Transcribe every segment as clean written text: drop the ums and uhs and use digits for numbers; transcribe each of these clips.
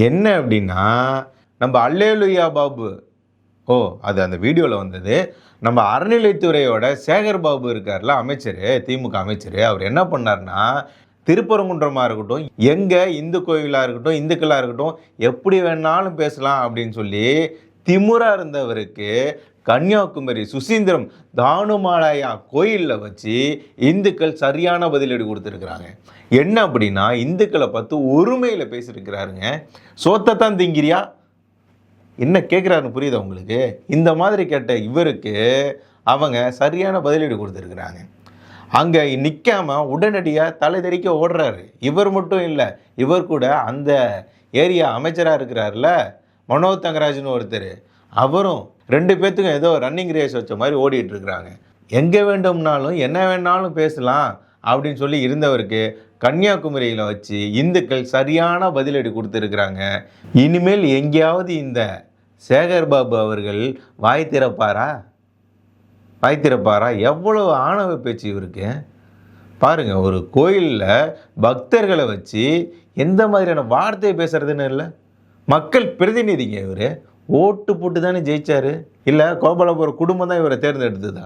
என்ன அப்படின்னா, நம்ம அல்லேலூயா பாபு அது அந்த வீடியோவில் வந்தது. நம்ம அறநிலைத்துறையோட சேகர் பாபு இருக்கார்ல அமைச்சர், திமுக அமைச்சர், அவர் என்ன பண்ணார்னா, திருப்பரங்குன்றமாக இருக்கட்டும், எங்கே இந்து கோயிலாக இருக்கட்டும், இந்துக்களாக இருக்கட்டும், எப்படி வேணாலும் பேசலாம் அப்படின்னு சொல்லி திமுறா இருந்தவருக்கு கன்னியாகுமரி சுசீந்திரம் தானுமாலயா கோயிலில் வச்சு இந்துக்கள் சரியான பதிலடி கொடுத்துருக்குறாங்க. என்ன அப்படின்னா, இந்துக்களை பார்த்து ஒருமையில் பேசியிருக்கிறாருங்க. சோத்தைத்தான் திங்கிறியா என்ன கேட்குறாருன்னு புரியுதா உங்களுக்கு? இந்த மாதிரி கேட்ட இவருக்கு அவங்க சரியான பதிலடி கொடுத்துருக்குறாங்க. அங்கே நிற்காமல் உடனடியாக தலை தெறிக்க ஓடுறாரு. இவர் மட்டும் இல்லை, இவர் கூட அந்த ஏரியா அமைச்சராக இருக்கிறார்ல மனோஜ் தங்கராஜ்னு ஒருத்தர், அவரும் 2 பேர்த்துக்கும் ஏதோ ரன்னிங் ரேஸ் வச்ச மாதிரி ஓடிட்டு இருக்கிறாங்க. எங்கே வேண்டும்னாலும் என்ன வேணாலும் பேசலாம் அப்படின்னு சொல்லி இருந்தவருக்கு கன்னியாகுமரியில் வச்சு இந்துக்கள் சரியான பதிலடி கொடுத்துருக்குறாங்க. இனிமேல் எங்கேயாவது இந்த சேகர் பாபு அவர்கள் வாய் திறப்பாரா? எவ்வளோ ஆணவ பேச்சு இவருக்கு பாருங்கள். ஒரு கோயிலில் பக்தர்களை வச்சு எந்த மாதிரியான வார்த்தையை பேசுறதுன்னு இல்லை. மக்கள் பிரதிநிதிங்க இவர். ஓட்டு போட்டு தானே ஜெயிச்சார், இல்லை கோபாலபுரம் குடும்பம் தான் இவரை தேர்ந்தெடுத்ததா?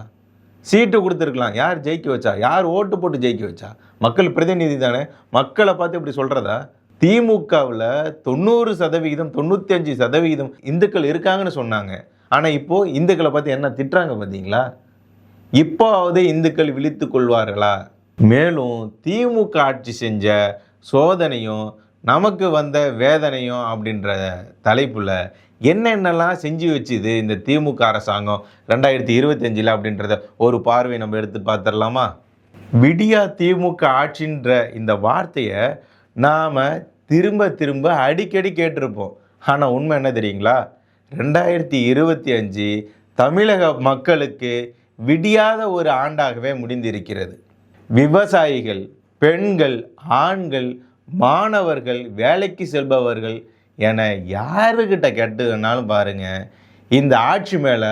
சீட்டு கொடுத்துருக்கலாம். யார் ஜெயிக்க வச்சா? யார் ஓட்டு போட்டு ஜெயிக்க வச்சா? மக்கள் பிரதிநிதி தானே. மக்களை பார்த்து இப்படி சொல்கிறதா? திமுகவில் 90%, 95% இந்துக்கள் இருக்காங்கன்னு சொன்னாங்க. ஆனால் இப்போது இந்துக்களை பார்த்து என்ன திட்டுறாங்க பார்த்தீங்களா? இப்போவாவது இந்துக்கள் விழித்து கொள்வார்களா? மேலும் திமுக ஆட்சி செஞ்ச சோதனையும் நமக்கு வந்த வேதனையும் அப்படின்ற தலைப்பில் என்னென்னலாம் செஞ்சு வச்சுது இந்த திமுக அரசாங்கம் 2025 அப்படின்றத ஒரு பார்வை நம்ம எடுத்து பார்த்துடலாமா? விடியா திமுக ஆட்சின்ற இந்த வார்த்தையை நாம் திரும்ப திரும்ப அடிக்கடி கேட்டிருப்போம். ஆனால் உண்மை என்ன தெரியுங்களா? 2025 தமிழக மக்களுக்கு விடியாத ஒரு ஆண்டாகவே முடிந்திருக்கிறது. விவசாயிகள், பெண்கள், ஆண்கள், மாணவர்கள், வேலைக்கு செல்பவர்கள் என யாருக்கிட்ட கேட்டுனாலும் பாருங்கள், இந்த ஆட்சி மேலே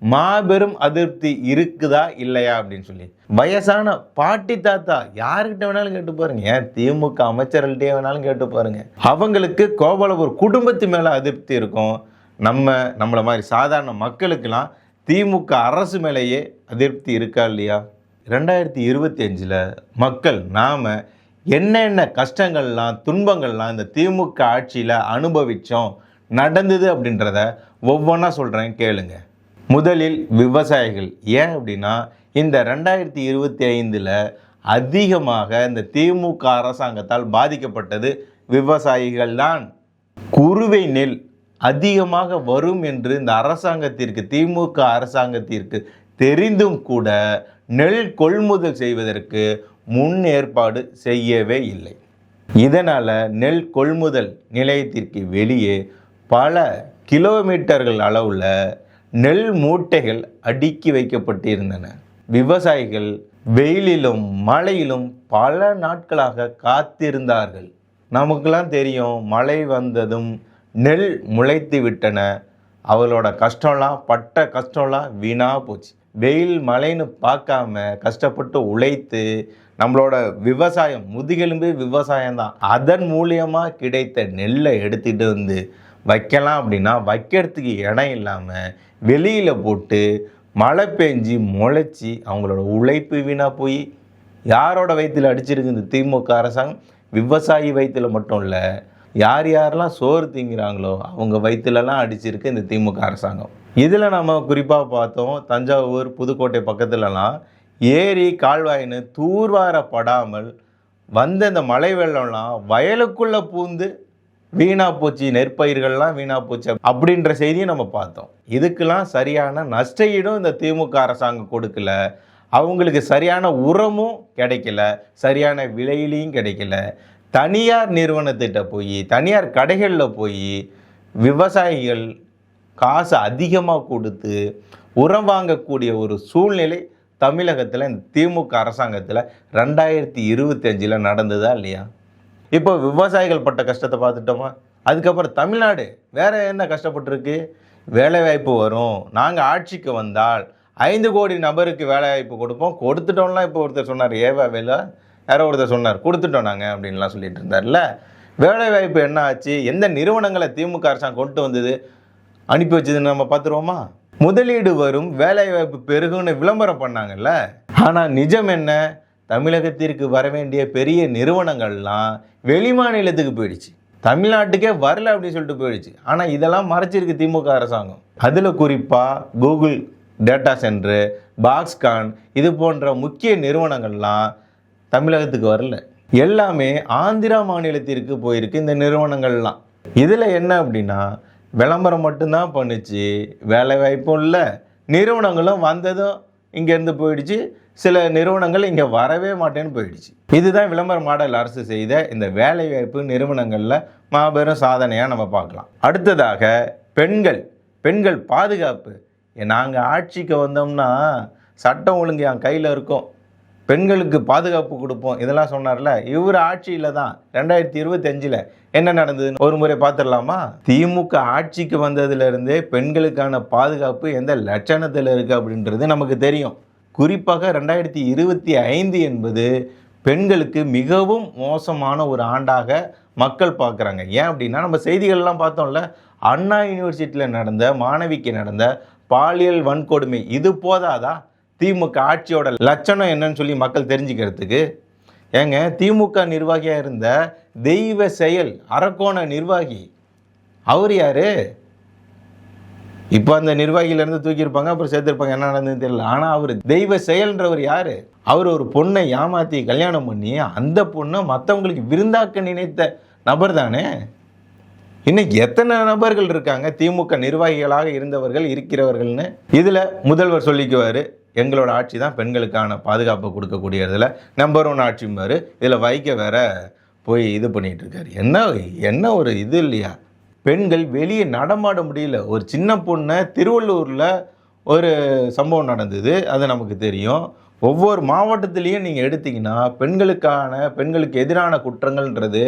மாபெரும் அதிருப்தி இருக்குதா இல்லையா அப்படின்னு சொல்லி. வயசான பாட்டி தாத்தா யாருக்கிட்ட வேணாலும் கேட்டு பாருங்க, ஏன் திமுக அமைச்சர்கள்ட்டே வேணாலும் கேட்டு பாருங்க, அவங்களுக்கு கோபாலபுரம் குடும்பத்து மேலே அதிருப்தி இருக்கும். நம்மளை மாதிரி சாதாரண மக்களுக்கெல்லாம் திமுக அரசு மேலேயே அதிருப்தி இருக்கா இல்லையா? 2025 மக்கள் நாம் என்னென்ன கஷ்டங்கள்லாம் துன்பங்கள்லாம் இந்த திமுக ஆட்சியில் அனுபவித்தோம் நடந்தது அப்படின்றத ஒவ்வொன்றா சொல்கிறேன் கேளுங்க. முதலில் விவசாயிகள். ஏன் அப்படின்னா, இந்த 2025 அதிகமாக இந்த திமுக அரசாங்கத்தால் பாதிக்கப்பட்டது விவசாயிகள் தான். குறுவை நெல் அதிகமாக வரும் என்று இந்த அரசாங்கத்திற்கு, திமுக அரசாங்கத்திற்கு தெரிந்தும் கூட நெல் கொள்முதல் செய்வதற்கு முன் ஏற்பாடு செய்யவே இல்லை. இதனால் நெல் கொள்முதல் நிலையத்திற்கு வெளியே பல கிலோமீட்டர்கள் அளவில் நெல் மூட்டைகள் அடுக்கி வைக்கப்பட்டிருந்தன. விவசாயிகள் வெயிலிலும் மழையிலும் பல நாட்களாக காத்திருந்தார்கள். நமக்கெல்லாம் தெரியும், மழை வந்ததும் நெல் முளைத்து விட்டன. அவளோட கஷ்டம்லாம், பட்ட கஷ்டம்லாம் வீணாக போச்சு. வெயில் மழைன்னு பார்க்காம கஷ்டப்பட்டு உழைத்து நம்மளோட விவசாயம், முதுகெலும்பு விவசாயம்தான், அதன் மூலியமாக கிடைத்த நெல்லை எடுத்துகிட்டு வந்து வைக்கலாம் அப்படின்னா வைக்கிறதுக்கு இடம் இல்லாமல் வெளியில் போட்டு மழை பெஞ்சி முளைச்சி அவங்களோட உழைப்பு வீணாக போய் யாரோட வயிற்றில் அடிச்சிருக்கு இந்த திமுக அரசாங்கம்? விவசாயி வயிற்றில் மட்டும் இல்லை, யார் யாரெல்லாம் சோறு திங்கிறாங்களோ அவங்க வயிற்றுலலாம் அடிச்சிருக்கு இந்த திமுக அரசாங்கம். இதில் நம்ம குறிப்பாக பார்த்தோம், தஞ்சாவூர், புதுக்கோட்டை பக்கத்துலலாம் ஏரி கால்வாயின்னு தூர்வாரப்படாமல் வந்த இந்த மழை வெள்ளம்லாம் வயலுக்குள்ளே பூந்து வீணா போச்சு, நெற்பயிர்கள்லாம் வீணா போச்சு அப்படின்ற செய்தியை நம்ம பார்த்தோம். இதுக்கெல்லாம் சரியான நஷ்ட ஈடும் இந்த திமுக அரசாங்கம் கொடுக்கல. அவங்களுக்கு சரியான உரமும் கிடைக்கல, சரியான விலையிலையும் கிடைக்கல. தனியார் நிறுவனத்திட்ட போய், தனியார் கடைகளில் போய் விவசாயிகள் காசு அதிகமாக கொடுத்து உரம் வாங்கக்கூடிய ஒரு சூழ்நிலை தமிழகத்தில் இந்த திமுக அரசாங்கத்தில் 2025 நடந்ததா இல்லையா? இப்போ விவசாயிகள் பட்ட கஷ்டத்தை பார்த்துட்டோமா? அதுக்கப்புறம் தமிழ்நாடு வேற என்ன கஷ்டப்பட்டுருக்கு? வேலைவாய்ப்பு வரும், நாங்கள் ஆட்சிக்கு வந்தால் 5 கோடி நபருக்கு வேலைவாய்ப்பு கொடுப்போம், கொடுத்துட்டோம்லாம் இப்போ ஒருத்தர் சொன்னார். வேலை யாரோ ஒருத்தர் சொன்னார், கொடுத்துட்டோம் நாங்கள் அப்படின்லாம் சொல்லிட்டு இருந்தார்ல. வேலைவாய்ப்பு என்ன ஆச்சு? எந்த நிறுவனங்களை திமுக அரசாங்கம் கொண்டு வந்தது, அனுப்பி வச்சதுன்னு நம்ம பார்த்துருவோமா? முதலீடு வரும், வேலைவாய்ப்பு பெருகுன்னு விளம்பரம் பண்ணாங்கல்ல. ஆனால் நிஜம் என்ன? தமிழகத்திற்கு வர வேண்டிய பெரிய நிறுவனங்கள்லாம் வெளி மாநிலத்துக்கு போயிடுச்சு, தமிழ்நாட்டுக்கே வரல அப்படின்னு சொல்லிட்டு போயிடுச்சு. ஆனால் இதெல்லாம் மறைச்சிருக்கு திமுக அரசாங்கம். அதில் குறிப்பாக கூகுள் டேட்டா சென்டரு, பாக்ஸ்கான் இது போன்ற முக்கிய நிறுவனங்கள்லாம் தமிழகத்துக்கு வரல, எல்லாமே ஆந்திரா மாநிலத்திற்கு போயிருக்கு இந்த நிறுவனங்கள்லாம். இதில் என்ன அப்படின்னா விளம்பரம் மட்டும்தான் பண்ணுச்சு, வேலை வாய்ப்பும் இல்லை, நிறுவனங்களும் வந்ததும் இங்கேருந்து போயிடுச்சு, சில நிறுவனங்கள் இங்கே வரவே மாட்டேன்னு போயிடுச்சு. இதுதான் விளம்பர மாடல் அரசு செய்த இந்த வேலைவாய்ப்பு நிறுவனங்களில் மாபெரும் சாதனையாக நம்ம பார்க்கலாம். அடுத்ததாக பெண்கள் பாதுகாப்பு. நாங்கள் ஆட்சிக்கு வந்தோம்னா சட்டம் ஒழுங்கு என் கையில் இருக்கும், பெண்களுக்கு பாதுகாப்பு கொடுப்போம், இதெல்லாம் சொன்னார்ல. இவர் ஆட்சியில் தான் 2025 என்ன நடந்ததுன்னு ஒரு முறை பார்த்துடலாமா? திமுக ஆட்சிக்கு வந்ததுலேருந்தே பெண்களுக்கான பாதுகாப்பு எந்த லட்சணத்தில் இருக்குது அப்படின்றது நமக்கு தெரியும். குறிப்பாக 2025 என்பது பெண்களுக்கு மிகவும் மோசமான ஒரு ஆண்டாக மக்கள் பார்க்குறாங்க. ஏன் அப்படின்னா நம்ம செய்திகள்லாம் பார்த்தோம்ல, அண்ணா யூனிவர்சிட்டியில் நடந்த மாணவிக்கு நடந்த பாலியல் வன்கொடுமை. இது போதாதா திமுக ஆட்சியோட லட்சணம் என்னன்னு சொல்லி மக்கள் தெரிஞ்சுக்கிறதுக்கு? ஏங்க, திமுக நிர்வாகியாக இருந்த தெய்வ செயல் அரக்கோண நிர்வாகி அவர் யாரு? இப்போ அந்த நிர்வாகியிலேருந்து தூக்கியிருப்பாங்க, அப்புறம் சேர்த்துருப்பாங்க, என்ன நடந்ததுன்னு தெரியல. ஆனால் அவர் தெய்வ செயல்ன்றவர் யார்? அவர் ஒரு பொண்ணை ஏமாற்றி கல்யாணம் பண்ணி அந்த பொண்ணை மற்றவங்களுக்கு விருந்தாக்க நினைத்த நபர் தானே. இன்னைக்கு எத்தனை நபர்கள் இருக்காங்க திமுக நிர்வாகிகளாக இருந்தவர்கள் இருக்கிறவர்கள்னு? இதில் முதல்வர் சொல்லிக்குவார், எங்களோட ஆட்சி தான் பெண்களுக்கான பாதுகாப்பு கொடுக்கக்கூடியதில் நம்பர் 1 ஆட்சிம்பார். இதில் வைக்க வேற போய் இது பண்ணிகிட்டு இருக்காரு. என்ன ஒரு இது இல்லையா? பெண்கள் வெளியே நடமாட முடியல. ஒரு சின்ன பொண்ணை திருவள்ளூரில் ஒரு சம்பவம் நடந்தது, அது நமக்கு தெரியும். ஒவ்வொரு மாவட்டத்திலையும் நீங்கள் எடுத்திங்கன்னா பெண்களுக்கு எதிரான குற்றங்கள்ன்றது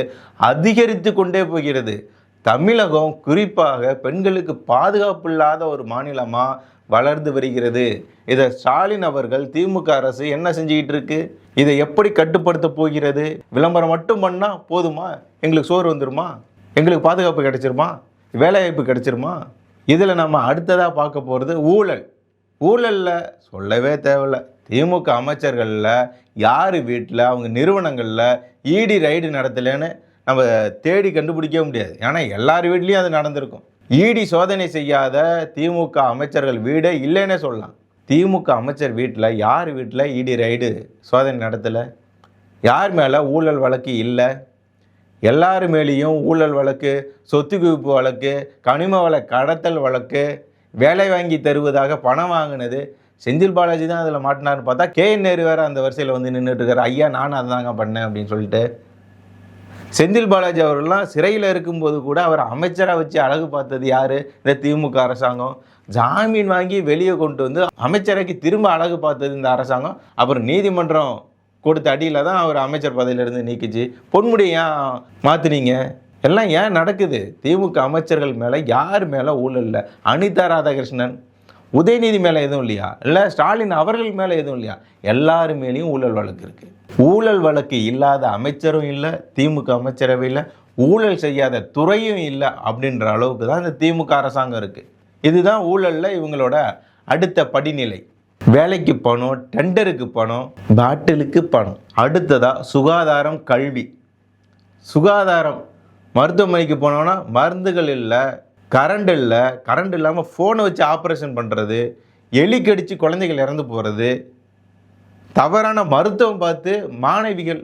அதிகரித்து கொண்டே போகிறது. தமிழகம் குறிப்பாக பெண்களுக்கு பாதுகாப்பு இல்லாத ஒரு மாநிலமாக வளர்ந்து வருகிறது. இதை ஸ்டாலின் அவர்கள், திமுக அரசு என்ன செஞ்சுக்கிட்டு இருக்கு? இதை எப்படி கட்டுப்படுத்த போகிறது? விளம்பரம் மட்டும் பண்ணால் போதுமா? எங்களுக்கு சோறு வந்துருமா? எங்களுக்கு பாதுகாப்பு கிடைச்சிருமா? வேலைவாய்ப்பு கிடைச்சிருமா? இதில் நம்ம அடுத்ததாக பார்க்க போகிறது ஊழலில் சொல்லவே தேவையில்லை. திமுக அமைச்சர்களில் யார் வீட்டில், அவங்க நிறுவனங்களில் இடி ரைடு நடத்தலைன்னு நம்ம தேடி கண்டுபிடிக்கவே முடியாது. ஏன்னா எல்லார் வீட்லேயும் அது நடந்திருக்கும். இடி சோதனை செய்யாத திமுக அமைச்சர்கள் வீடே இல்லைன்னே சொல்லலாம். திமுக அமைச்சர் வீட்டில் யார் வீட்டில் இடி ரைடு சோதனை நடத்தலை? யார் மேலே ஊழல் வழக்கு இல்லை? எல்லார் மேலேயும் ஊழல் வழக்கு, சொத்து குவிப்பு வழக்கு, கனிம வள கடத்தல் வழக்கு, வேலை வாங்கி தருவதாக பணம் வாங்கினது. செந்தில் பாலாஜி தான் அதில் மாட்டினார்னு பார்த்தா KN நேரு வேறு அந்த வரிசையில் வந்து நின்றுட்டு இருக்காரு. ஐயா, நானும் அதுதாங்க பண்ணேன் அப்படின்னு சொல்லிட்டு. செந்தில் பாலாஜி அவர்கள்லாம் சிறையில் இருக்கும்போது கூட அவர் அமைச்சராக வச்சு அழகு பார்த்தது யார்? இந்த திமுக அரசாங்கம். ஜாமீன் வாங்கி வெளியே கொண்டு வந்து அமைச்சராக்கி திரும்ப அழகு பார்த்தது இந்த அரசாங்கம். அப்புறம் நீதிமன்றம் கொடுத்த அடியில் தான் அவர் அமைச்சர் பதவியிலிருந்து நீக்கிச்சு. பொன்முடி ஏன் மாற்றினீங்க? எல்லாம் ஏன் நடக்குது? திமுக அமைச்சர்கள் மேலே யார் மேலே ஊழல் இல்லை? அனிதா ராதாகிருஷ்ணன், உதயநிதி மேலே எதுவும் இல்லையா? இல்லை ஸ்டாலின் அவர்கள் மேலே எதுவும் இல்லையா? எல்லாரு மேலேயும் ஊழல் வழக்கு இருக்குது. ஊழல் வழக்கு இல்லாத அமைச்சரும் இல்லை, திமுக அமைச்சரவையில் ஊழல் செய்யாத துறையும் இல்லை அப்படின்ற அளவுக்கு தான் இந்த திமுக அரசாங்கம் இருக்குது. இதுதான் ஊழலில் இவங்களோட அடுத்த படிநிலை. வேலைக்கு பணம், டெண்டருக்கு பணம், பாட்டிலுக்கு பணம். அடுத்ததாக சுகாதாரம், கல்வி. சுகாதாரம், மருத்துவமனைக்கு போனோன்னா மருந்துகள் இல்லை, கரண்ட் இல்லை, கரண்ட் இல்லாமல் ஃபோனை வச்சு ஆப்ரேஷன் பண்ணுறது, எலி கடித்து குழந்தைகள் இறந்து போகிறது, தவறான மருத்துவம் பார்த்து மாணவிகள்,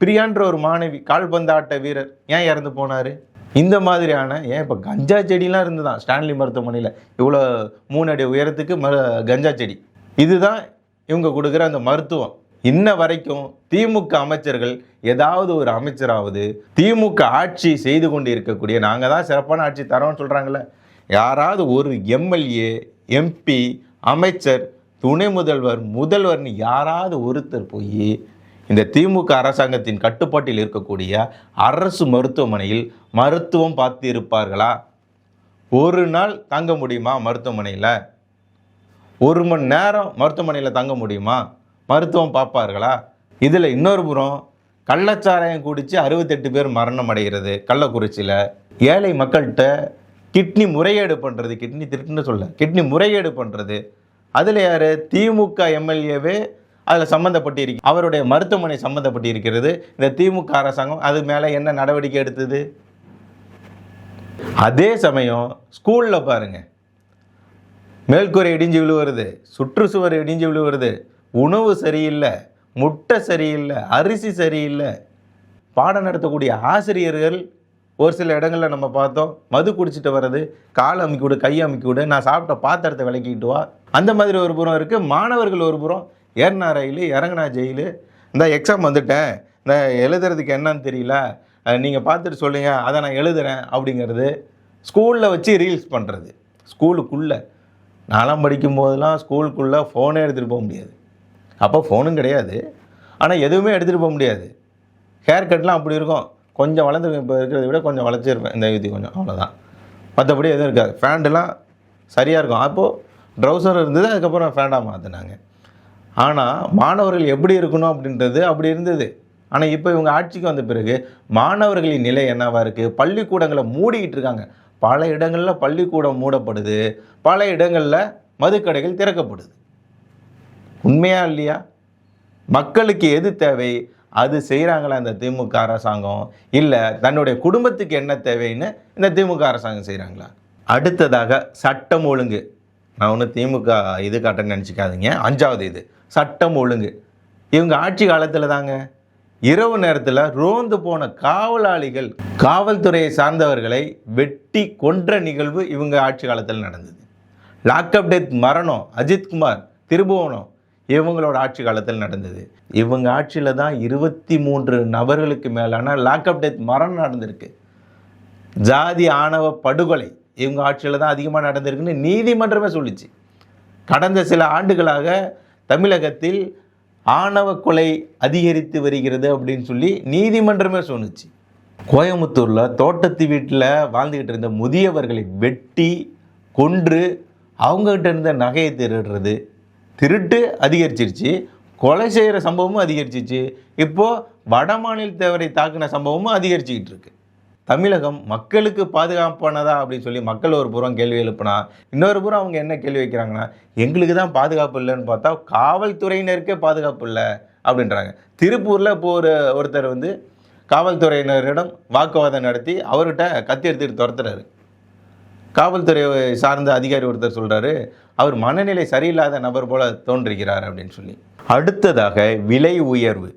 பிரியான்ற ஒரு மாணவி கால்பந்தாட்ட வீரர் ஏன் இறந்து போனார்? இந்த மாதிரியான ஏன் இப்போ கஞ்சா செடிலாம் இருந்துதான் ஸ்டான்லி மருத்துவமனையில், இவ்வளோ 3 அடி உயரத்துக்கு கஞ்சா செடி. இதுதான் இவங்க கொடுக்குற அந்த மருத்துவம். இன்ன வரைக்கும் திமுக அமைச்சர்கள், ஏதாவது ஒரு அமைச்சராவது திமுக ஆட்சி செய்து கொண்டு இருக்கக்கூடிய, நாங்கள் தான் சிறப்பான ஆட்சி தரோம்னு சொல்கிறாங்களே, யாராவது ஒரு எம்எல்ஏ, எம்பி, அமைச்சர், துணை முதல்வர், முதல்வர்னு யாராவது ஒருத்தர் போய் இந்த திமுக அரசாங்கத்தின் கட்டுப்பாட்டில் இருக்கக்கூடிய அரசு மருத்துவமனையில் மருத்துவம் பார்த்து இருப்பார்களா? ஒரு நாள் தங்க முடியுமா மருத்துவமனையில்? 1 மணி நேரம் மருத்துவமனையில் தங்க முடியுமா? மருத்துவம் பார்ப்பார்களா? இதில் இன்னொரு புறம் கள்ளச்சாராயம் குடித்து 68 பேர் மரணம் அடைகிறது கள்ளக்குறிச்சியில். ஏழை மக்கள்கிட்ட கிட்னி முறைகேடு பண்ணுறது, கிட்னி திருட்டுன்னு சொல்ல, கிட்னி முறைகேடு பண்ணுறது, அதில் யார்? திமுக எம்எல்ஏவே அதில் சம்மந்தப்பட்டிருக்கு, அவருடைய மருத்துவமனை சம்மந்தப்பட்டு இருக்கிறது. இந்த திமுக அரசாங்கம் அது மேலே என்ன நடவடிக்கை எடுத்தது? அதே சமயம் ஸ்கூலில் பாருங்கள், மேல்கூரை இடிஞ்சு விழுவுறது, சுற்றுச்சுவர் இடிஞ்சு விழுவுறது, உணவு சரியில்லை, முட்டை சரியில்லை, அரிசி சரியில்லை. பாடம் நடத்தக்கூடிய ஆசிரியர்கள் ஒரு சில இடங்களில் நம்ம பார்த்தோம், மது குடிச்சிட்டு வர்றது, கால் அமைக்கி விடு, கை அமைக்கி விடு, நான் சாப்பிட்ட பாத்திரத்தை விளக்கிட்டு வா, அந்த மாதிரி ஒரு புறம் இருக்குது. மாணவர்கள் ஒரு புறம், ஏறினா ரயில் இறங்கினா ஜெயிலு, இந்த எக்ஸாம் வந்துட்டேன், இந்த எழுதுறதுக்கு என்னன்னு தெரியல, நீங்கள் பார்த்துட்டு சொல்லுங்க, அதை நான் எழுதுகிறேன் அப்படிங்கிறது. ஸ்கூலில் வச்சு ரீல்ஸ் பண்ணுறது. ஸ்கூலுக்குள்ளே நாலாம் படிக்கும் போதெல்லாம் ஸ்கூலுக்குள்ளே ஃபோனே எடுத்துகிட்டு போக முடியாது. அப்போ ஃபோனும் கிடையாது, ஆனால் எதுவுமே எடுத்துகிட்டு போக முடியாது. ஹேர் கட்லாம் அப்படி இருக்கும், கொஞ்சம் வளர்ந்துருக்கும், இப்போ இருக்கிறத விட கொஞ்சம் வளர்ச்சிருப்பேன், இந்த இது கொஞ்சம், அவ்வளோதான். மற்றபடி எதுவும் இருக்காது. ஃபேண்டெல்லாம் சரியாக இருக்கும். அப்போது ட்ரௌசர் இருந்தது, அதுக்கப்புறம் ஃபேண்டாக மாற்றினாங்க. ஆனால் மாணவர்கள் எப்படி இருக்கணும் அப்படின்றது அப்படி இருந்தது. ஆனால் இப்போ இவங்க ஆட்சிக்கு வந்த பிறகு மாணவர்களின் நிலை என்னவாக இருக்குது? பள்ளிக்கூடங்களை மூடிக்கிட்டு இருக்காங்க. பல இடங்களில் பள்ளிக்கூடம் மூடப்படுது, பல இடங்களில் மதுக்கடைகள் திறக்கப்படுது. உண்மையா இல்லையா? மக்களுக்கு எது தேவை அது செய்கிறாங்களா இந்த திமுக அரசாங்கம்? இல்லை தன்னுடைய குடும்பத்துக்கு என்ன தேவைன்னு இந்த திமுக அரசாங்கம் செய்கிறாங்களா? அடுத்ததாக சட்டம் ஒழுங்கு. நான் ஒன்று திமுக இது காட்டன்னு நினச்சிக்காதீங்க. 5வது இது சட்டம் ஒழுங்கு. இவங்க ஆட்சி காலத்தில் தாங்க இரவு நேரத்தில் ரோந்து போன காவலாளிகள், காவல்துறையை சார்ந்தவர்களை வெட்டி கொன்ற நிகழ்வு இவங்க ஆட்சி காலத்தில் நடந்தது. லாக்அப் டெத் மரணம் அஜித்குமார், திருபுவனம் இவங்களோட ஆட்சி காலத்தில் நடந்தது. இவங்க ஆட்சியில் தான் 23 நபர்களுக்கு மேலான லாக்அப் டெத் மரணம் நடந்திருக்கு. ஜாதி ஆணவ படுகொலை இவங்க ஆட்சியில் தான் அதிகமாக நடந்திருக்குன்னு நீதிமன்றமே சொல்லிச்சு. கடந்த சில ஆண்டுகளாக தமிழகத்தில் ஆணவ கொலை அதிகரித்து வருகிறது அப்படின்னு சொல்லி நீதிமன்றமே சொன்னிச்சு. கோயம்புத்தூரில் தோட்டத்து வீட்டில் வாழ்ந்துக்கிட்டு இருந்த முதியவர்களை வெட்டி கொன்று அவங்ககிட்ட இருந்த நகையை திருட்டு அதிகரிச்சிருச்சு, கொலை செய்கிற சம்பவமும் அதிகரிச்சிச்சு. இப்போது வட மாநிலத்தவரை தாக்கின சம்பவமும் அதிகரிச்சுக்கிட்டு இருக்கு. தமிழகம் மக்களுக்கு பாதுகாப்பானதா அப்படின்னு சொல்லி மக்கள் ஒரு புறம் கேள்வி எழுப்பினா, இன்னொரு புறம் அவங்க என்ன கேள்வி வைக்கிறாங்கன்னா, எங்களுக்கு தான் பாதுகாப்பு இல்லைன்னு பார்த்தா காவல்துறையினருக்கே பாதுகாப்பு இல்லை அப்படின்றாங்க. திருப்பூரில் இப்போ ஒருத்தர் காவல்துறையினரிடம் வாக்குவாதம் நடத்தி அவர்கிட்ட கத்தி எடுத்துகிட்டு துரத்துறாரு. காவல்துறை சார்ந்த அதிகாரி ஒருத்தர் சொல்கிறாரு, அவர் மனநிலை சரியில்லாத நபர் போல தோன்றுகிறார் அப்படின்னு சொல்லி. அடுத்ததாக விலை உயர்வு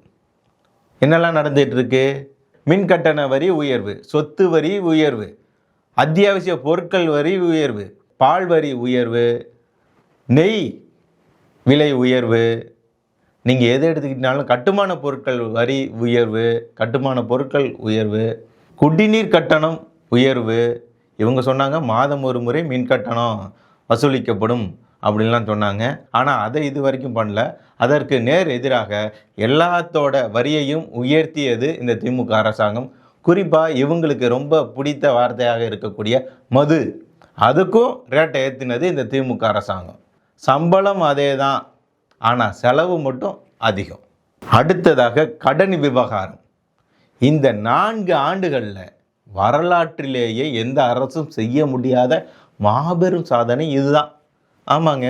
என்னெல்லாம் நடந்துகிட்டு இருக்கு? மின் கட்டண வரி உயர்வு, சொத்து வரி உயர்வு, அத்தியாவசிய பொருட்கள் வரி உயர்வு, பால் வரி உயர்வு, நெய் விலை உயர்வு, நீங்கள் எதை எடுத்துக்கிட்டாலும் கட்டுமான பொருட்கள் வரி உயர்வு, கட்டுமான பொருட்கள் உயர்வு, குடிநீர் கட்டணம் உயர்வு. இவங்க சொன்னாங்க மாதம் ஒரு முறை மின் கட்டணம் வசூலிக்கப்படும் அப்படின்லாம் சொன்னாங்க. ஆனால் அதை இது வரைக்கும் பண்ணல. அதற்கு நேர் எதிராக எல்லாத்தோட வரியையும் உயர்த்தியது இந்த திமுக அரசாங்கம். குறிப்பாக இவங்களுக்கு ரொம்ப பிடித்த வார்த்தையாக இருக்கக்கூடிய மது, அதுக்கும் ரேட்டை ஏற்றினது இந்த திமுக அரசாங்கம். சம்பளம் அதே தான், ஆனால் செலவு மட்டும் அதிகம். அடுத்ததாக கடன் விவகாரம். இந்த 4 ஆண்டுகளில் வரலாற்றிலேயே எந்த அரசும் செய்ய முடியாத மாபெரும் சாதனை இதுதான். ஆமாங்க,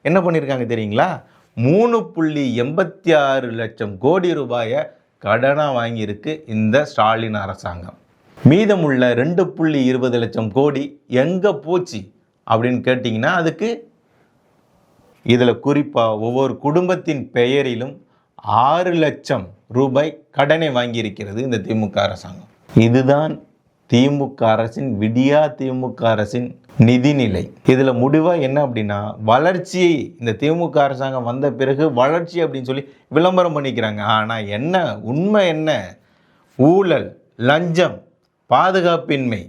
என்ன பண்ணியிருக்காங்க தெரியுங்களா? 3.86 லட்சம் கோடி ரூபாயை கடனாக வாங்கியிருக்கு இந்த ஸ்டாலின் அரசாங்கம். மீதமுள்ள 2.20 லட்சம் கோடி எங்கே போச்சு அப்படின்னு கேட்டிங்கன்னா அதுக்கு இதில் குறிப்பாக ஒவ்வொரு குடும்பத்தின் பெயரிலும் 6 லட்சம் ரூபாய் கடனை வாங்கியிருக்கிறது இந்த திமுக அரசாங்கம். இதுதான் திமுக அரசின், விடியா திமுக அரசின் நிதிநிலை. இதில் முடிவாக என்ன அப்படின்னா, வளர்ச்சியை இந்த திமுக அரசாங்கம் வந்த பிறகு வளர்ச்சி அப்படின்னு சொல்லி விளம்பரம் பண்ணிக்கிறாங்க. ஆனால் என்ன உண்மை என்ன? ஊழல், லஞ்சம், பாதுகாப்பின்மை,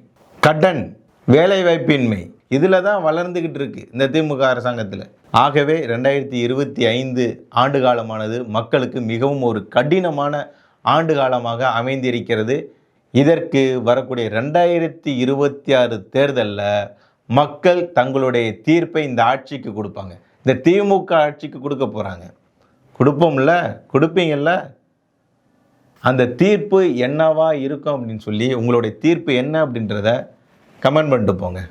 கடன், வேலைவாய்ப்பின்மை, இதில் தான் வளர்ந்துக்கிட்டு இருக்கு இந்த திமுக அரசாங்கத்தில். ஆகவே 2025 ஆண்டு காலமானது மக்களுக்கு மிகவும் ஒரு கடினமான ஆண்டு காலமாக அமைந்திருக்கிறது. இதற்கு வரக்கூடிய 2026 தேர்தலில் மக்கள் தங்களுடைய தீர்ப்பை இந்த ஆட்சிக்கு கொடுப்பாங்க. இந்த திமுக ஆட்சிக்கு கொடுக்க போகிறாங்க. கொடுப்போம்ல, கொடுப்பீங்கள்ல. அந்த தீர்ப்பு என்னவா இருக்கும் அப்படின்னு சொல்லி உங்களுடைய தீர்ப்பு என்ன அப்படின்றத கமெண்ட் பண்ணிட்டு போங்க.